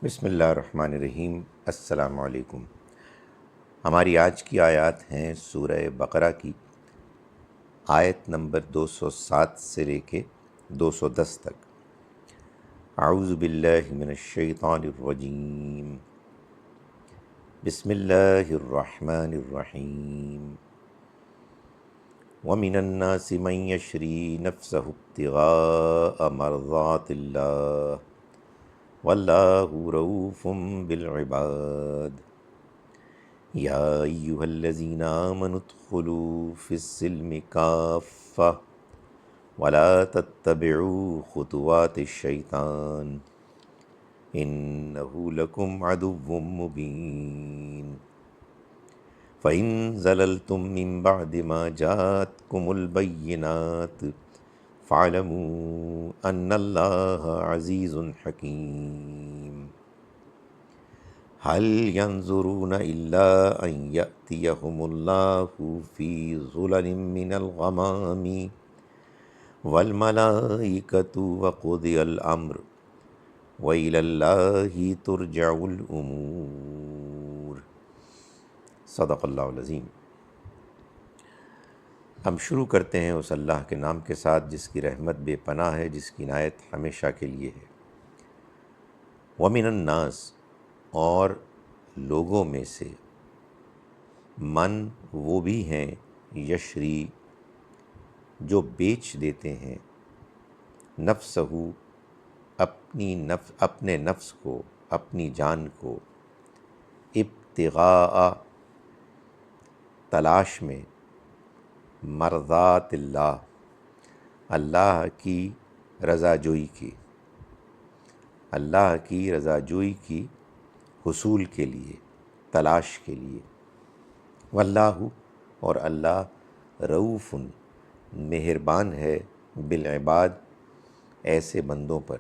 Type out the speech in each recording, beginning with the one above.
بسم اللہ الرحمن الرحیم۔ السلام علیکم۔ ہماری آج کی آیات ہیں سورہ بقرہ کی آیت نمبر 207 سے لے کے 210 تک۔ اعوذ باللہ من الشیطان الرجیم، بسم اللہ الرحمن الرحیم۔ وَمِنَ النَّاسِ مَن يَشْرِي نَفْسَهُ ابْتِغَاءَ مَرْضَاتِ اللَّهِ وَاللَّهُ رَءُوفٌ بِالْعِبَادِ یا ایہا الذین آمنوا ادخلوا فی السلم کافۃ ولا تتبعوا خطوات الشیطان انہ لکم عدو مبین فإن زللتم من بعد ما جاءتکم البینات فاعلموا ان اللہ عزیز حکیم۔ هل ينظرون إلا أن يأتيهم الله في ظلل من الغمام والملائكة وقضي الأمر وإلى الله ترجع الأمور۔ صدق اللہ العظیم۔ ہم شروع کرتے ہیں اس اللہ کے نام کے ساتھ جس کی رحمت بے پناہ ہے، جس کی عنایت ہمیشہ کے لیے ہے۔ وَمِنَ النَّاسِ، اور لوگوں میں سے، من وہ بھی ہیں، یشری جو بیچ دیتے ہیں، نفسہ اپنے نفس کو، اپنی جان کو، ابتغاء تلاش میں، مرضات اللہ اللہ کی رضا جوئی کی، اللہ کی رضا جوئی کی حصول کے لیے، تلاش کے لیے۔ واللہ، اور اللہ رؤوف مہربان ہے، بالعباد ایسے بندوں پر۔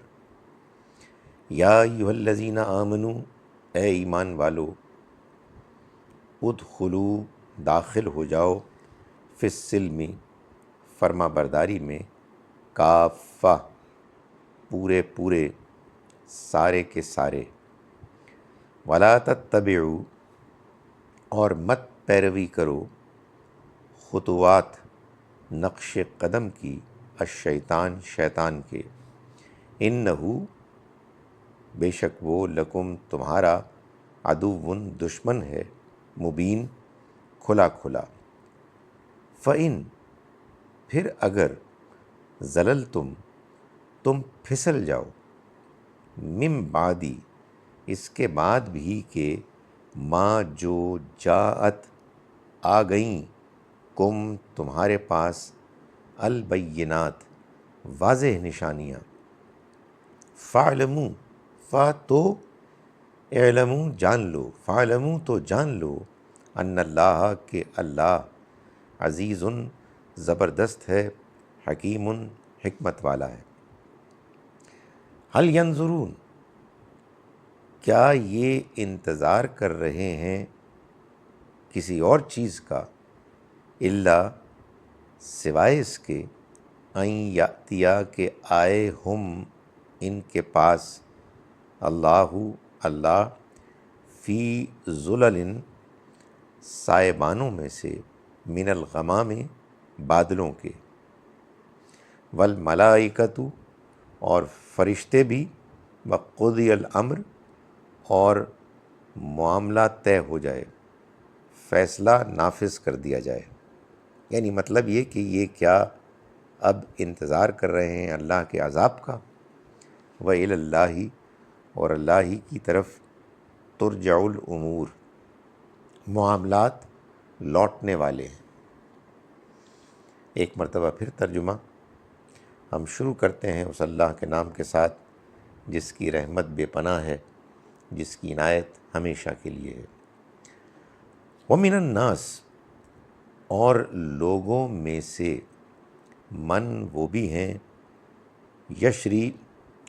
یا ایھا الذین آمنوا، اے ایمان والو، ادخلوا داخل ہو جاؤ، فی السلم فرما برداری میں، کافہ پورے پورے، سارے کے سارے، ولا تتبعوا اور مت پیروی کرو، خطوات نقش قدم کی، الشیطان شیطان کے، انہو بے شک وہ، لکم تمہارا، عدو دشمن ہے، مبین کھلا کھلا۔ فَإِن پھر اگر زللتم تم پھسل جاؤ، من بعدی اس کے بعد بھی کہ، ما جو جاءت آ گئیں، کم تمہارے پاس، البینات واضح نشانیاں، فاعلموا تو اعلموا جان لو، فاعلموا تو جان لو، ان اللہ کہ اللہ، عزیز زبردست ہے، حکیم حکمت والا ہے۔ هل ينظرون، کیا یہ انتظار کر رہے ہیں کسی اور چیز کا، الا سوائے اس کے، ان یاتیا کہ آئے، ہم ان کے پاس، اللہ فی ظلل سائبانوں میں سے، من الغمام بادلوں کے، والملائکۃ اور فرشتے بھی، وقضی الامر اور معاملہ طے ہو جائے، فیصلہ نافذ کر دیا جائے۔ یعنی مطلب یہ کہ یہ کیا اب انتظار کر رہے ہیں اللہ کے عذاب کا، وَإِلَى اللَّهِ اور اللہ ہی کی طرف، ترجع الامور معاملات لوٹنے والے ہیں۔ ایک مرتبہ پھر ترجمہ۔ ہم شروع کرتے ہیں اس اللہ کے نام کے ساتھ جس کی رحمت بے پناہ ہے، جس کی عنایت ہمیشہ کے لیے ہے۔ وَمِنَ النَّاسِ اور لوگوں میں سے، من وہ بھی ہیں، یشری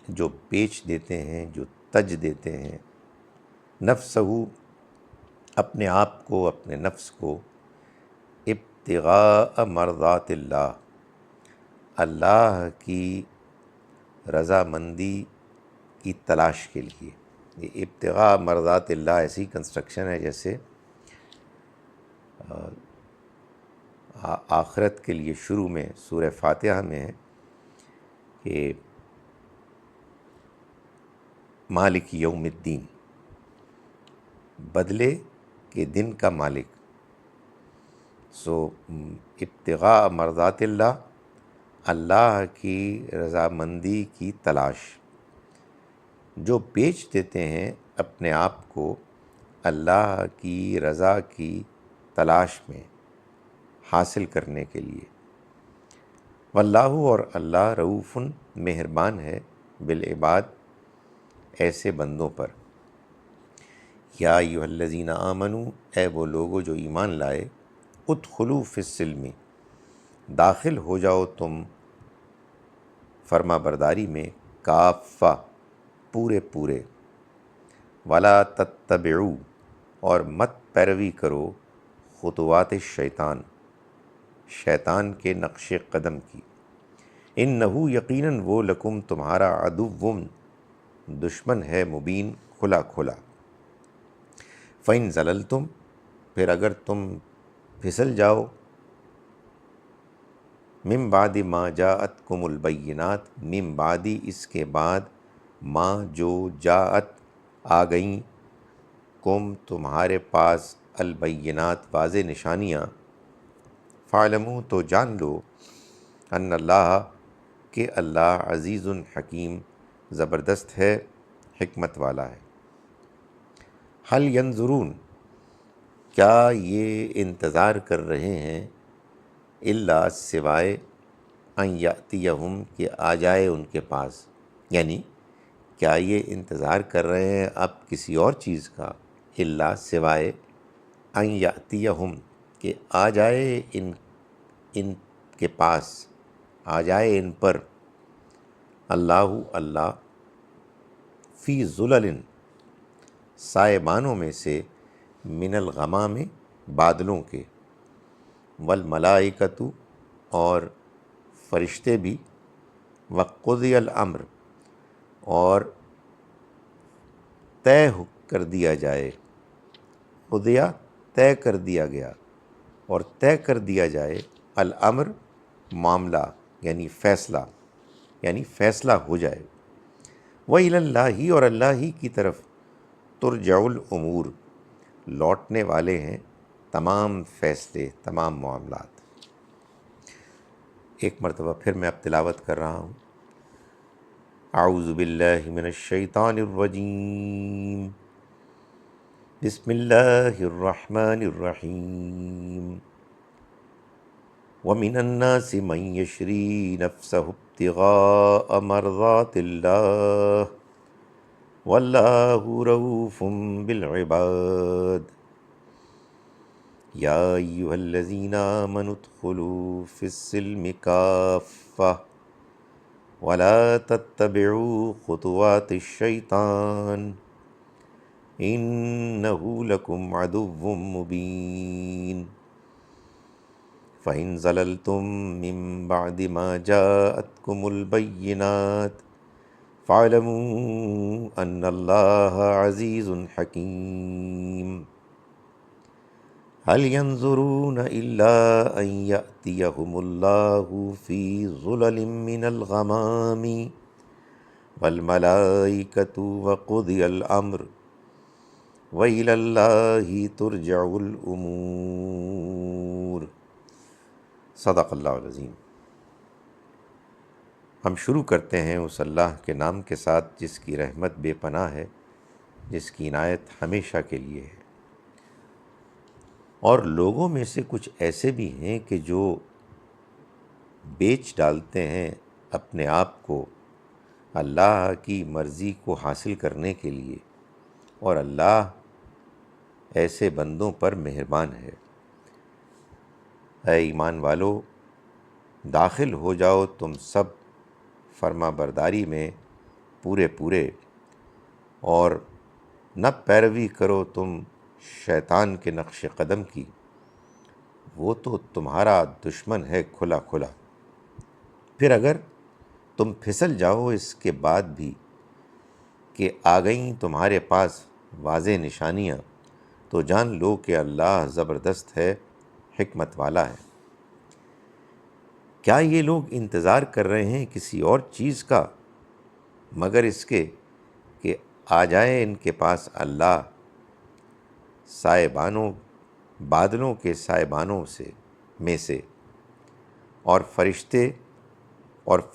جو بیچ دیتے ہیں، جو تج دیتے ہیں، نفسہ اپنے آپ کو، اپنے نفس کو، ابتغاء مرضات اللہ اللہ کی رضامندی کی تلاش کے لیے، یہ ابتغاء مرضات اللہ ایسی کنسٹرکشن ہے جیسے آخرت کے لیے شروع میں سورہ فاتحہ میں ہے کہ مالک یوم الدین، بدلے کے دن کا مالک. ابتغاء مرضات اللہ، اللہ کی رضامندی کی تلاش. جو بیچ دیتے ہیں اپنے آپ کو اللہ کی رضا کی تلاش میں حاصل کرنے کے لیے. واللہ، اور اللہ رؤوف مہربان ہے بالعباد ایسے بندوں پر. یا ایھا الذین آمنوا، اے وہ لوگو جو ایمان لائے، ادخلوا فی السلم، داخل ہو جاؤ تم فرما برداری میں، کافہ، پورے پورے. ولا تتبعوا، اور مت پیروی کرو، خطوات الشیطان، شیطان کے نقش قدم کی. انہ، یقیناً وہ، لکم تمہارا، عدو، دشمن ہے، مبین، کھلا کھلا. فَإِن زَلَلْتُمْ، پھر اگر تم پھسل جاؤ، من بعد ما جاءتکم البینات، من بعد اس کے بعد، ما جو، جاءت آ گئیں، کم تمہارے پاس، البینات واضح نشانیاں. فَاعْلَمُوا، تو جان لو، ان اللہ، کہ اللہ، عزیز حکیم، زبردست ہے، حکمت والا ہے. هل ينظرون، کیا یہ انتظار کر رہے ہیں، الا، سوائے، ان یأتیہم، کہ آ جائے ان کے پاس. یعنی کیا یہ انتظار کر رہے ہیں اب کسی اور چیز کا، الا، سوائے، ان یأتیہم، کہ آ جائے ان کے پاس، آ جائے ان پر، اللہ، اللہ، فی ظلل، سائبانوں میں سے، من الغمام، بادلوں کے، والملائکۃ، اور فرشتے بھی، وقضی الامر، اور طے کر دیا جائے، قضیہ، طے کر دیا گیا، اور طے کر دیا جائے، الامر، معاملہ، یعنی فیصلہ ہو جائے. وَإِلَى اللَّهِ، اور اللہ ہی کی طرف، ترجع الامور، لوٹنے والے ہیں تمام فیصلے، تمام معاملات. ایک مرتبہ پھر میں اب تلاوت کر رہا ہوں. اعوذ باللہ من الشیطان الرجیم، بسم اللہ الرحمن الرحیم. وَمِنَ النَّاسِ مَن يَشْرِي نَفْسَهُ ابْتِغَاءَ مَرْضَاتِ اللَّهِ وَاللَّهُ رَءُوفٌ بِالْعِبَادِ. یا ایھا الذین آمنوا ادخلوا فی السلم کافۃ ولا تتبعوا خطوات الشیطان انہ لکم عدو مبین. فَإِن زَلَلْتُم مِّن بَعْدِ مَا جَاءَتْكُمُ الْبَيِّنَاتُ فَاعْلَمُوا أَنَّ اللَّهَ عَزِيزٌ حَكِيمٌ. هَلْ يَنظُرُونَ إِلَّا أَن يَأْتِيَهُمُ اللَّهُ فِي ظُلَلٍ مِّنَ الْغَمَامِ وَالْمَلَائِكَةُ وَقُضِيَ الْأَمْرُ وَإِلَى اللَّهِ تُرْجَعُ الْأُمُورُ. صدق اللہ العظیم. ہم شروع کرتے ہیں اس اللہ کے نام کے ساتھ جس کی رحمت بے پناہ ہے، جس کی عنایت ہمیشہ کے لیے ہے. اور لوگوں میں سے کچھ ایسے بھی ہیں کہ جو بیچ ڈالتے ہیں اپنے آپ کو اللہ کی مرضی کو حاصل کرنے کے لیے، اور اللہ ایسے بندوں پر مہربان ہے. اے ایمان والو، داخل ہو جاؤ تم سب فرما برداری میں پورے پورے، اور نہ پیروی کرو تم شیطان کے نقش قدم کی، وہ تو تمہارا دشمن ہے کھلا کھلا. پھر اگر تم پھسل جاؤ اس کے بعد بھی، کہ آ گئیں تمہارے پاس واضح نشانیاں تو جان لو کہ اللہ زبردست ہے، حکمت والا ہے۔ کیا یہ لوگ انتظار کر رہے ہیں کسی اور چیز کا مگر اس کے کہ آ جائے ان کے پاس اللہ سائبانوں بادلوں کے سائبانوں میں سے، اور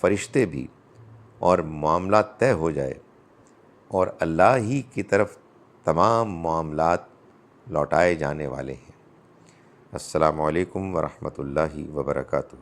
فرشتے بھی، اور معاملہ طے ہو جائے، اور اللہ ہی کی طرف تمام معاملات لوٹائے جانے والے ہیں۔ السلام علیکم ورحمۃ اللہ وبرکاتہ۔